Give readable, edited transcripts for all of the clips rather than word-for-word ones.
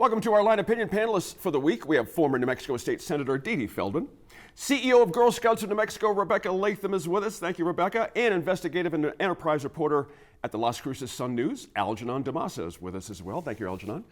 Welcome to our Line Opinion panelists for the week. We have former New Mexico State Senator Dee Dee Feldman. CEO of Girl Scouts of New Mexico, Rebecca Latham is with us. Thank you, Rebecca. And investigative and enterprise reporter at the Las Cruces Sun-News, Algernon Damasa is with us as well. Thank you, Algernon.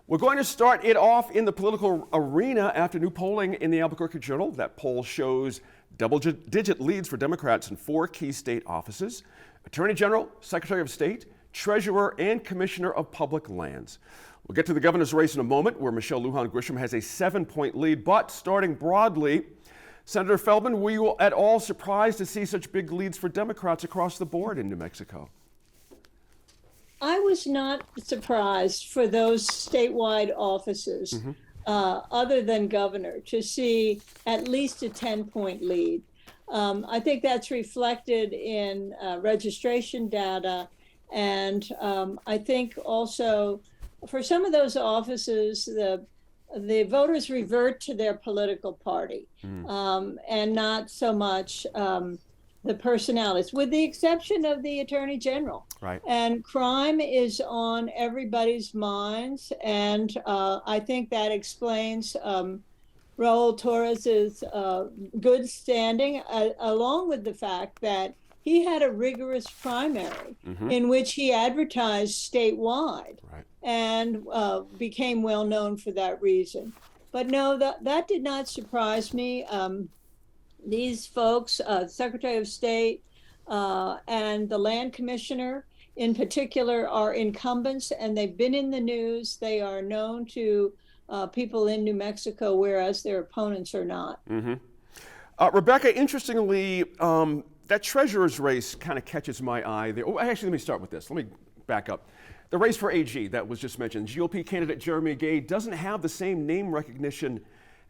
We're going to start it off in the political arena after new polling in the Albuquerque Journal. That poll shows double-digit leads for Democrats in 4 key state offices: Attorney General, Secretary of State, Treasurer, and Commissioner of Public Lands. We'll get to the governor's race in a moment, where Michelle Lujan Grisham has a 7-point lead. But starting broadly, Senator Feldman, were you at all surprised to see such big leads for Democrats across the board in New Mexico? I was not surprised for those statewide offices, other than governor, to see at least a 10-point lead. I think that's reflected in registration data. And I think also for some of those offices, the voters revert to their political party and not so much the personalities, with the exception of the Attorney General. Right. And crime is on everybody's minds. And I think that explains Raul Torres's good standing, along with the fact that he had a rigorous primary in which he advertised statewide, and became well known for that reason. But no, that did not surprise me. These folks, Secretary of State and the Land Commissioner in particular, are incumbents, and they've been in the news. They are known to people in New Mexico, whereas their opponents are not. Rebecca, interestingly, that treasurer's race kind of catches my eye there. Oh, actually, let me start with this. Let me back up. The race for AG that was just mentioned, GOP candidate Jeremy Gay doesn't have the same name recognition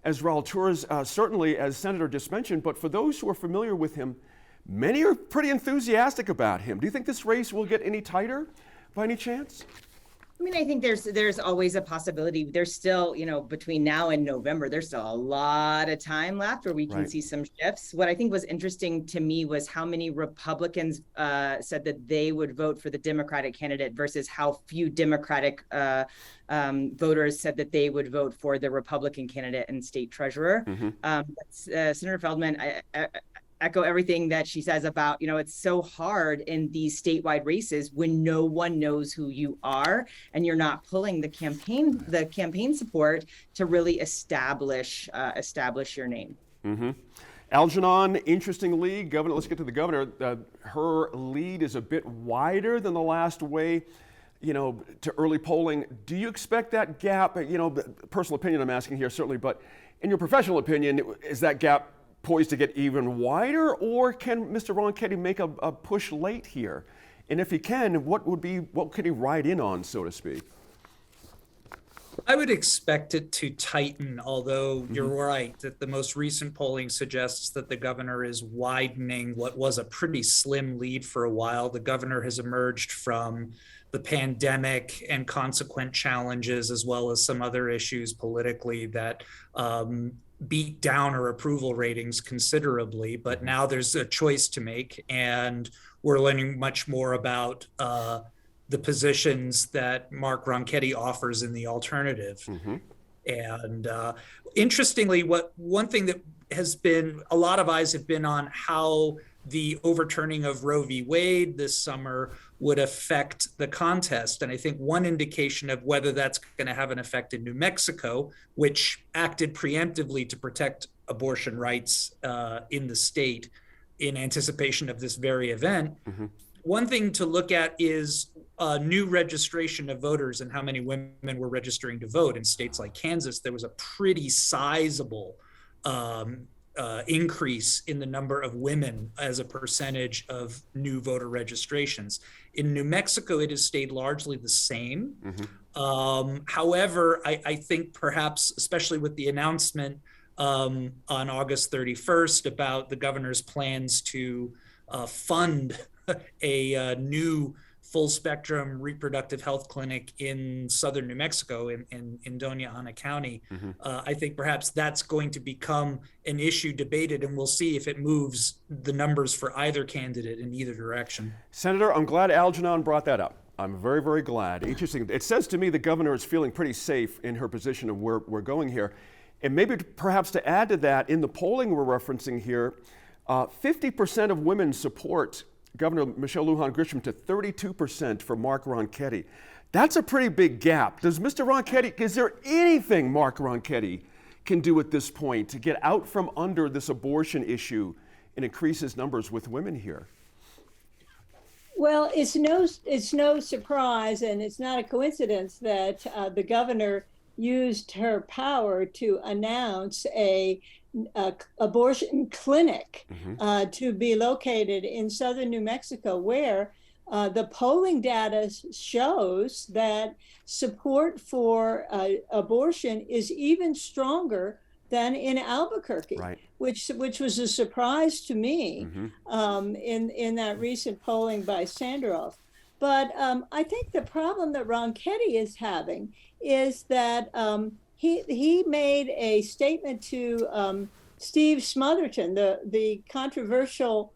as Raul Torres, certainly as Senator just mentioned, but for those who are familiar with him, many are pretty enthusiastic about him. Do you think this race will get any tighter by any chance? I mean, I think there's always a possibility. There's still, between now and November, there's still a lot of time left where we can see some shifts. What I think was interesting to me was how many Republicans said that they would vote for the Democratic candidate versus how few Democratic voters said that they would vote for the Republican candidate and state treasurer. Senator Feldman, I echo everything that she says about, it's so hard in these statewide races when no one knows who you are and you're not pulling the campaign support to really establish your name. Algernon, interestingly, governor. Let's get to the governor. Her lead is a bit wider than the last way, to early polling. Do you expect that gap? Personal opinion I'm asking here, certainly, but in your professional opinion, is that gap poised to get even wider, or can Mr. Ronchetti make a push late here? And if he can, what could he ride in on, so to speak? I would expect it to tighten, although you're right that the most recent polling suggests that the governor is widening what was a pretty slim lead for a while. The governor has emerged from the pandemic and consequent challenges, as well as some other issues politically that beat down her approval ratings considerably. But now there's a choice to make, and we're learning much more about the positions that Mark Ronchetti offers in the alternative. And interestingly, one thing that has been, a lot of eyes have been on how the overturning of Roe v. Wade this summer would affect the contest. And I think one indication of whether that's going to have an effect in New Mexico, which acted preemptively to protect abortion rights in the state in anticipation of this very event. One thing to look at is new registration of voters and how many women were registering to vote. In states like Kansas, there was a pretty sizable increase in the number of women as a percentage of new voter registrations. In New Mexico, it has stayed largely the same. However, I think perhaps, especially with the announcement on August 31st about the governor's plans to fund a new full spectrum reproductive health clinic in southern New Mexico in Doña Ana County. I think perhaps that's going to become an issue debated, and we'll see if it moves the numbers for either candidate in either direction. Senator, I'm glad Algernon brought that up. I'm very, very glad. Interesting. It says to me the governor is feeling pretty safe in her position of where we're going here. And maybe perhaps to add to that, in the polling we're referencing here, 50% of women support Governor Michelle Lujan Grisham to 32% for Mark Ronchetti. That's a pretty big gap. Does Mr. Ronchetti, is there anything Mark Ronchetti can do at this point to get out from under this abortion issue and increase his numbers with women here? Well, it's no surprise, and it's not a coincidence that the governor used her power to announce a abortion clinic to be located in southern New Mexico, where the polling data shows that support for abortion is even stronger than in Albuquerque, Right. which was a surprise to me in that recent polling by Sanderoff. But I think the problem that Ronchetti is having is that he made a statement to Steve Smotherton, the controversial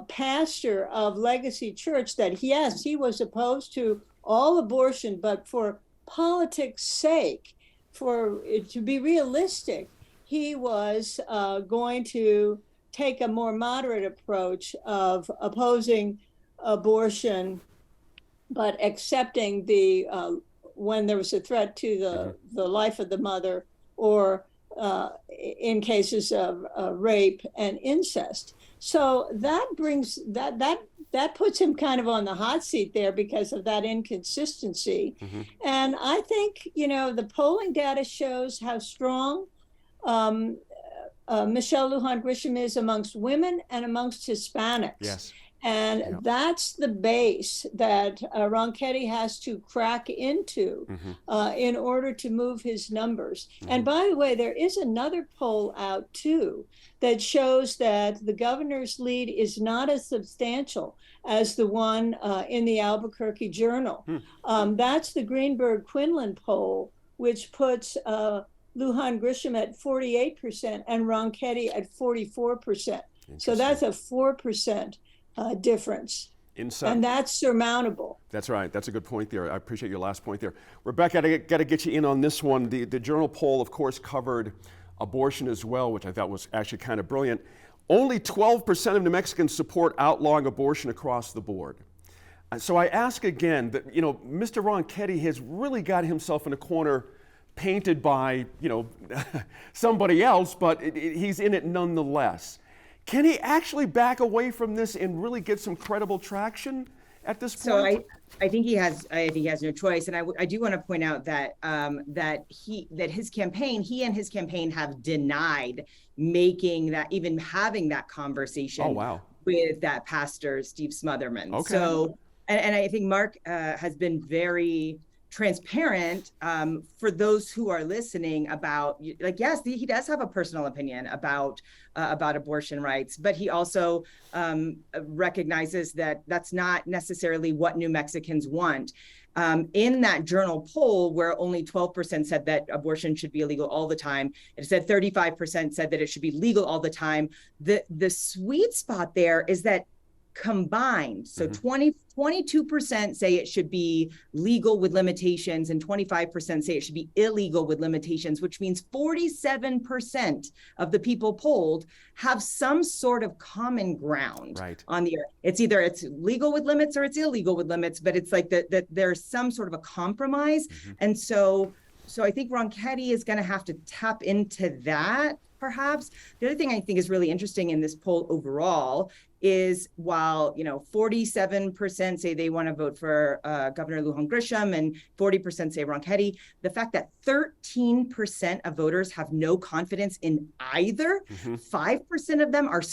pastor of Legacy Church, that yes, he was opposed to all abortion, but for politics' sake, to be realistic, he was going to take a more moderate approach of opposing abortion, but accepting when there was a threat to the life of the mother, or in cases of rape and incest. So that brings that puts him kind of on the hot seat there because of that inconsistency. And I think, the polling data shows how strong Michelle Lujan Grisham is amongst women and amongst Hispanics. Yes. And that's the base that Ronchetti has to crack into in order to move his numbers. And by the way, there is another poll out too that shows that the governor's lead is not as substantial as the one in the Albuquerque Journal. That's the Greenberg-Quinlan poll, which puts Lujan Grisham at 48% and Ronchetti at 44%. So that's a 4% difference. And that's surmountable. That's right. That's a good point there. I appreciate your last point there. Rebecca, I got to get you in on this one. The Journal poll, of course, covered abortion as well, which I thought was actually kind of brilliant. Only 12% of New Mexicans support outlawing abortion across the board. So I ask again that, Mr. Ronchetti has really got himself in a corner painted by, somebody else, but he's in it nonetheless. Can he actually back away from this and really get some credible traction at this point? So I think he has no choice, and I do want to point out that he and his campaign have denied even having that conversation with that pastor Steve Smotherman. Okay. So and I think Mark has been very transparent for those who are listening about, yes, he does have a personal opinion about abortion rights, but he also recognizes that that's not necessarily what New Mexicans want. In that Journal poll, where only 12% said that abortion should be illegal all the time, it said 35% said that it should be legal all the time. The sweet spot there is that combined, so 22% say it should be legal with limitations and 25% say it should be illegal with limitations, which means 47% of the people polled have some sort of common ground on the earth. It's either it's legal with limits or it's illegal with limits, but it's like that there's some sort of a compromise. And so I think Ronchetti is going to have to tap into that, perhaps. The other thing I think is really interesting in this poll overall is while 47% say they want to vote for Governor Lujan Grisham and 40% say Ronchetti, the fact that 13% of voters have no confidence in either, 5% of them are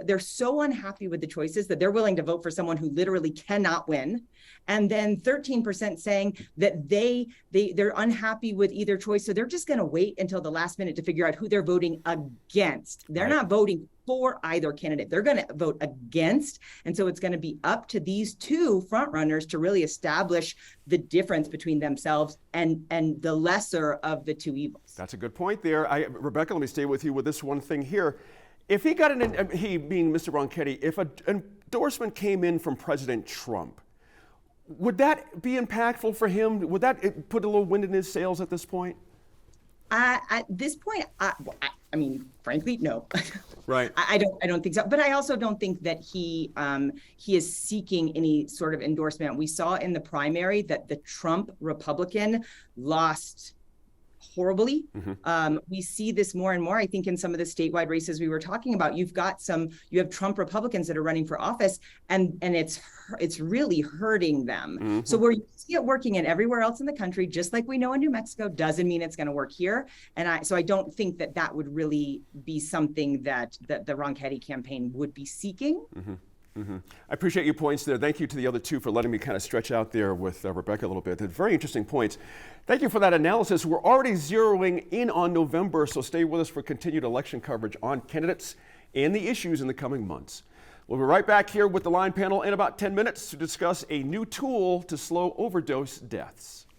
they're so unhappy with the choices that they're willing to vote for someone who literally cannot win. And then 13% saying that they're unhappy with either choice, so they're just going to wait until the last minute to figure out who they're voting against. They're not voting for either candidate. They're going to vote against. And so it's going to be up to these two frontrunners to really establish the difference between themselves and the lesser of the two evils. That's a good point there. Rebecca, let me stay with you with this one thing here. If he got he being Mr. Ronchetti, if an endorsement came in from President Trump, Would that be impactful for him? Would that put a little wind in his sails at this point? At this point, I mean, frankly, no. Right. I don't think so. But I also don't think that he is seeking any sort of endorsement. We saw in the primary that the Trump Republican lost horribly. We see this more and more, I think, in some of the statewide races we were talking about. You have Trump Republicans that are running for office, and it's really hurting them. So where you see it working in everywhere else in the country, just like we know in New Mexico, doesn't mean it's going to work here. And I don't think that would really be something that the Ronchetti campaign would be seeking. I appreciate your points there. Thank you to the other two for letting me kind of stretch out there with Rebecca a little bit. They're very interesting points. Thank you for that analysis. We're already zeroing in on November, so stay with us for continued election coverage on candidates and the issues in the coming months. We'll be right back here with the Line panel in about 10 minutes to discuss a new tool to slow overdose deaths.